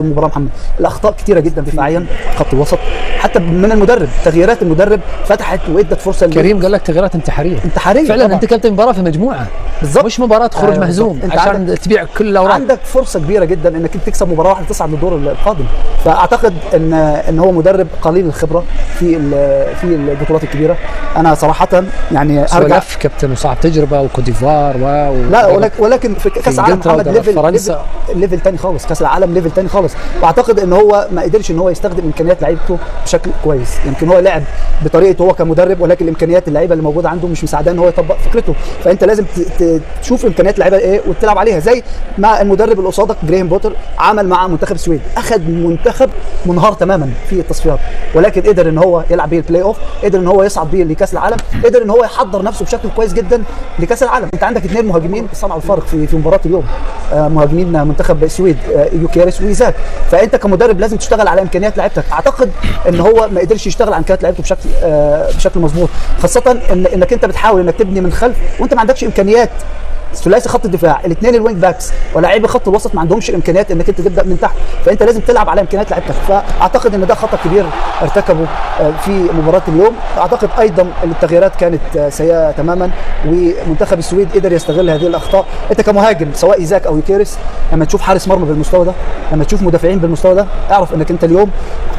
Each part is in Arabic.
المباراه محمد، الاخطاء كتيره جدا دفاعيا خط الوسط، حتى من المدرب، تغييرات المدرب فتحت وادت فرصه. كريم قال لك تغييرات انتحاريه فعلا طبعا. انت كنت مباراه في مجموعه بالظبط، مش مباراه خروج مهزوم عشان تبيع كل الاوراق. عندك فرصه كبيره جدا انك انت تكسب مباراه واحده تصعد للدور القادم. فاعتقد ان هو مدرب قليل الخبره في البطولات الكبيره. انا صراحه يعني ارجع كابتن وصعب تجربه وكوديفوار لا ولكن في كاس العالم محمد ليفل ثاني خالص، كاس العالم ليفل ثاني خالص. واعتقد ان هو ما قدرش ان هو يستخدم امكانيات لعيبته بشكل كويس. يمكن هو لعب بطريقته هو كمدرب، ولكن الامكانيات اللعيبه اللي موجوده عنده مش مساعداه ان هو يطبق فكرته. فانت لازم تشوف امكانيات اللعيبه ايه وتلعب عليها، زي مع المدرب اللي قصادك جريهام بوتر عمل مع منتخب السويد، اخذ منتخب منهار تماما في التصفيات، ولكن قدر ان هو يلعب بيه البلاي اوف، قدر ان هو يصعد بيه لكاس العالم، قدر ان هو يحضر نفسه بشكل كويس جدا لكاس العالم. انت عندك اثنين مهاجمين صنعوا الفارق في مباراه اليوم، مهاجمين منتخب السويد يوكيريس وإيزاك. فانت كمدرب لازم تشتغل على امكانيات لعيبتك. اعتقد ان هو ما قدرش يشتغل على امكانيات لعيبته بشكل مظبوط، خاصه انك انت بتحاول انك تبني من خلف وانت ما عندكش امكانيات. ثلاثي خط الدفاع، الاثنين الوينج باكس ولاعيبه خط الوسط ما عندهمش امكانيات انك انت تبدا من تحت، فانت لازم تلعب على امكانيات لعيبتك. فاعتقد ان ده خطا كبير ارتكبه في مباراه اليوم. اعتقد ايضا التغييرات كانت سيئه تماما، ومنتخب السويد قدر يستغل هذه الاخطاء. انت كمهاجم سواء ايزاك او يوكيريس، لما تشوف حارس مرمى بالمستوى ده، لما تشوف مدافعين بالمستوى ده، اعرف انك انت اليوم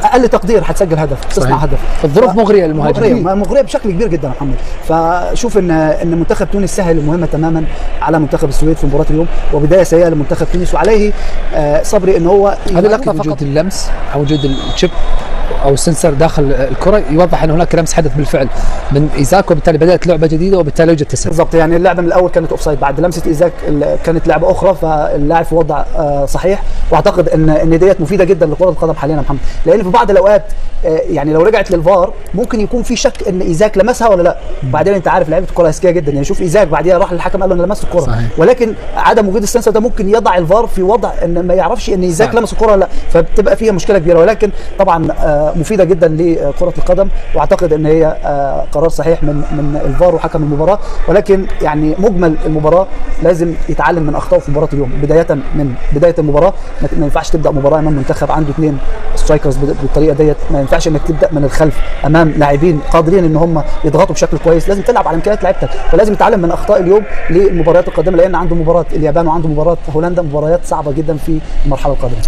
اقل تقدير هتسجل هدف، تصنع هدف. الظروف مغريه للمهاجمين، مغريه بشكل كبير جدا يا محمد. فشوف ان منتخب تونس سهل المهمه تماما على منتخب السويد في مباراه اليوم، وبدايه سيئه لمنتخب تونس. وعليه صبري ان هو هل لك وجود اللمس او وجود الشيب او السنسر داخل الكره يوضح ان هناك لمس حدث بالفعل من ايزاك، وبالتالي بدات لعبه جديده وبالتالي يوجد تسلل. بالضبط، يعني اللعبه من الاول كانت اوفسايد، بعد لمسه ايزاك كانت لعبه اخرى، فاللاعب في وضع صحيح. واعتقد ان ديت مفيده جدا لكره القدم حاليا يا محمد، لان في بعض الاوقات يعني لو رجعت للفار ممكن يكون في شك ان ايزاك لمسها ولا لا. بعدين انت عارف لعيبه الكره اذكياء جدا، يعني شوف ايزاك بعديها راح للحكم قال له انا لمست الكره، ولكن عدم وجود السنسر ده ممكن يضع الفار في وضع ان ما يعرفش ان ايزاك لمس الكره ولا لا، فبتبقى فيها مشكله كبيره. ولكن طبعا مفيده جدا لكره القدم، واعتقد ان هي قرار صحيح من الفار وحكم المباراه. ولكن يعني مجمل المباراه لازم يتعلم من اخطائه في مباراه اليوم، بدايه من بدايه المباراه. ما ينفعش تبدا مباراه امام منتخب عنده اثنين سترايكرز بالطريقه ديت، ما ينفعش انك تبدا من الخلف امام لاعبين قادرين ان هم يضغطوا بشكل كويس. لازم تلعب على امكانيات لعيبتك، فلازم يتعلم من اخطاء اليوم للمباريات القادمه، لان عنده مباراه اليابان وعنده مباراه هولندا، مباريات صعبه جدا في المرحله القادمه.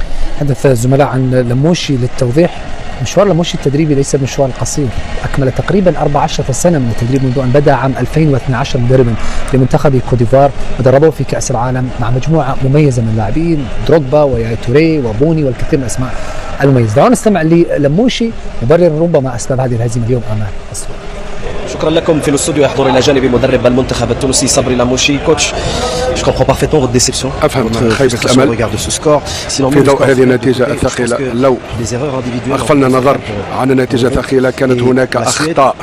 حدث الزملاء عن لموشي للتوضيح. مشوار لموشي التدريبي ليس مشوار قصير، أكمل تقريبا 14 سنة من التدريب منذ أن بدأ عام 2012 مدربا لمنتخب كوت ديفوار، ودربه في كأس العالم مع مجموعة مميزة من اللاعبين، دروغبا ويايا توري وبوني والكثير من الأسماء المميزة. دعونا نستمع للموشي مبرر ربما أسباب هذه الهزيمة اليوم أمام السويد. شكرا لكم. في الاستوديو يحضر الى جانبي مدرب المنتخب التونسي صبري لاموشي. كوتش je comprends parfaitement votre déception. أفهم خيبة الأمل في ضوء هذه النتيجة الثقيلة. لو أغفلنا النظر عن النتيجة الثقيلة كانت هناك أخطاء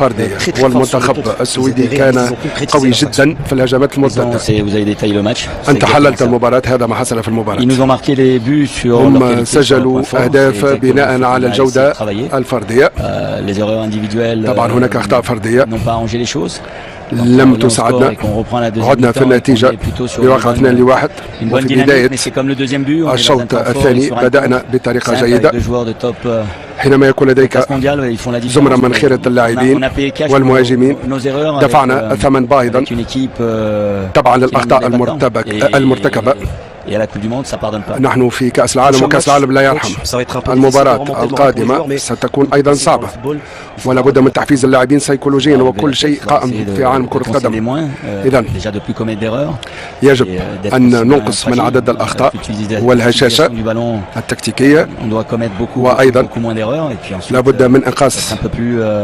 فردية، والمنتخب السويدي كان قوي جدا في الهجمات المرتدة. أنت حللت المباراة، هذا ما حصل في المباراة. هم سجلوا أهداف بناء على الجودة الفردية. طبعا هناك أخطاء فردية لم تساعدنا. عدنا في النتيجة بواقع 2-1، وفي بداية الشوط الثاني بدأنا بطريقة جيدة. حينما يكون لديك زمرة من خيرة اللاعبين والمهاجمين دفعنا الثمن باهظا طبعا للأخطاء المرتكبة. نحن في كأس العالم، وكأس العالم لا يرحم. المباراة القادمة ستكون أيضا صعبة، ولا بد من تحفيز اللاعبين سيكولوجيا، وكل شيء قائم في عالم كرة القدم. إذن يجب أن ننقص من عدد الأخطاء والهشاشة التكتيكية، وأيضا لا بد من إنقاص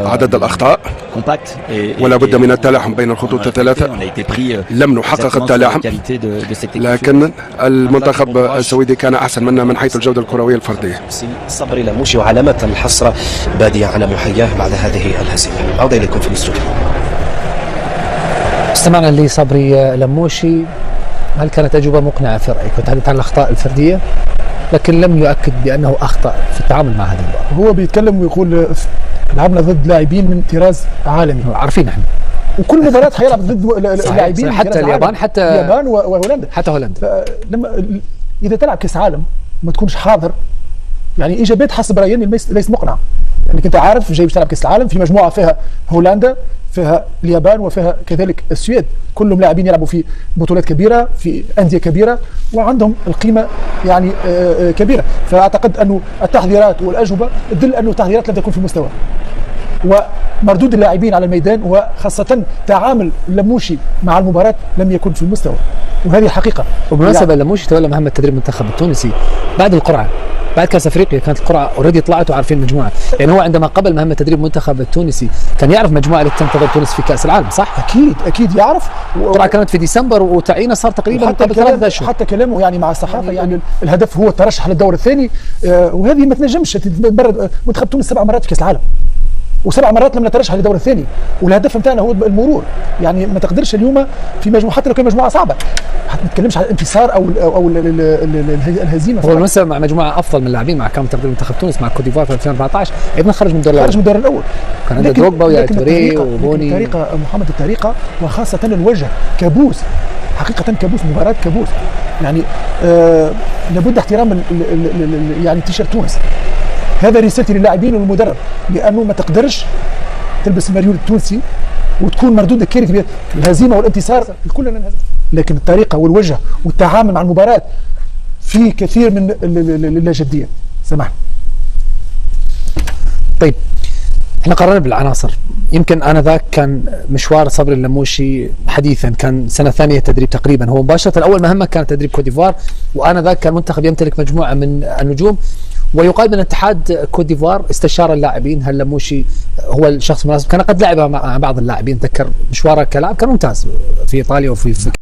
عدد الأخطاء، ولا بد من التلاحم بين الخطوط الثلاثة. لم نحقق التلاحم، لكن المنتخب السويدي كان أحسن منا من حيث الجودة الكروية الفردية. صبري لاموشي، وعلامة الحسرة بادية على محياه بعد هذه الهزيمة. عودة إليكم في الاستوديو. استمعنا لصبري لاموشي. هل كانت أجوبة مقنعة في رأيك؟ وتحدث عن الأخطاء الفردية، لكن لم يؤكد بأنه أخطأ في التعامل مع هذه المباراة. هو بيتكلم ويقول لعبنا ضد لاعبين من طراز عالمي، عارفين نحن، وكل مباراة هيلعب ضد لاعبين حتى اليابان، حتى اليابان وهولندا، حتى هولندا. لما اذا تلعب كاس عالم ما تكونش حاضر يعني ايجابيات حسب رايي ليس مقنع. يعني انت عارف جاي باش تلعب كاس العالم في مجموعه فيها هولندا، فيها اليابان، وفيها كذلك السويد، كلهم لاعبين يلعبوا في بطولات كبيره في انديه كبيره وعندهم القيمه يعني كبيره. فاعتقد انه التحضيرات والاجوبه تدل انه التحضيرات لم تكن في المستوى، ومردود اللاعبين على الميدان وخاصه تعامل اللموشي مع المباراه لم يكن في المستوى، وهذه حقيقه. وبالمناسبه يعني اللموشي تولى مهمه تدريب المنتخب التونسي بعد القرعه، بعد كاس افريقيا كانت القرعه اوريدي طلعت وعارفين مجموعه، يعني هو عندما قبل مهمه تدريب المنتخب التونسي كان يعرف مجموعه اللي تنتظر تونس في كاس العالم، صح؟ اكيد يعرف. القرعه كانت في ديسمبر وتعيينه صار تقريبا قبل 3 اشهر. حتى كلامه يعني مع الصحافه يعني الهدف هو الترشح للدور الثاني، وهذه ما تنجمش تبرد. منتخب تونس 7 مرات في كاس العالم و7 مرات لم نترشح للدور الثاني، والهدف نتاعنا هو المرور. يعني ما تقدرش اليوم في مجموعه حتى لو كان مجموعه صعبه، حتى ما نتكلمش على الانتصار او الهزيمه. هو بالمناسبه مع مجموعه افضل من اللاعبين، مع كامل تقدير منتخب تونس مع كوت ديفوار في 2014 ايضا خرج من الدور الاول. كان عنده دروغبا ويا توري وبوني. الطريقه محمد، الطريقه وخاصه الوجه كابوس، حقيقه كابوس، مباراه كابوس. يعني لابد احترام يعني تيشيرت تونس. هذا رسالتي للاعبين والمدرب، لانه ما تقدرش تلبس الماريول التونسي وتكون مردودك كارثي. الهزيمه والانتصار كلنا ننهزم، لكن الطريقه والوجه والتعامل مع المباراه في كثير من اللاجديه. سامحني. طيب احنا قررنا بالعناصر. يمكن انذاك كان مشوار صبري اللموشي حديثا، كان سنه ثانيه تدريب تقريبا، هو مباشره اول مهمه كانت تدريب كوت ديفوار، وانذاك كان المنتخب يمتلك مجموعه من النجوم، ويقال من اتحاد كوت ديفوار استشار اللاعبين هل لموشي هو الشخص المناسب. كان قد لعب مع بعض اللاعبين، تذكر مشواره كلاعب كان ممتاز في ايطاليا وفي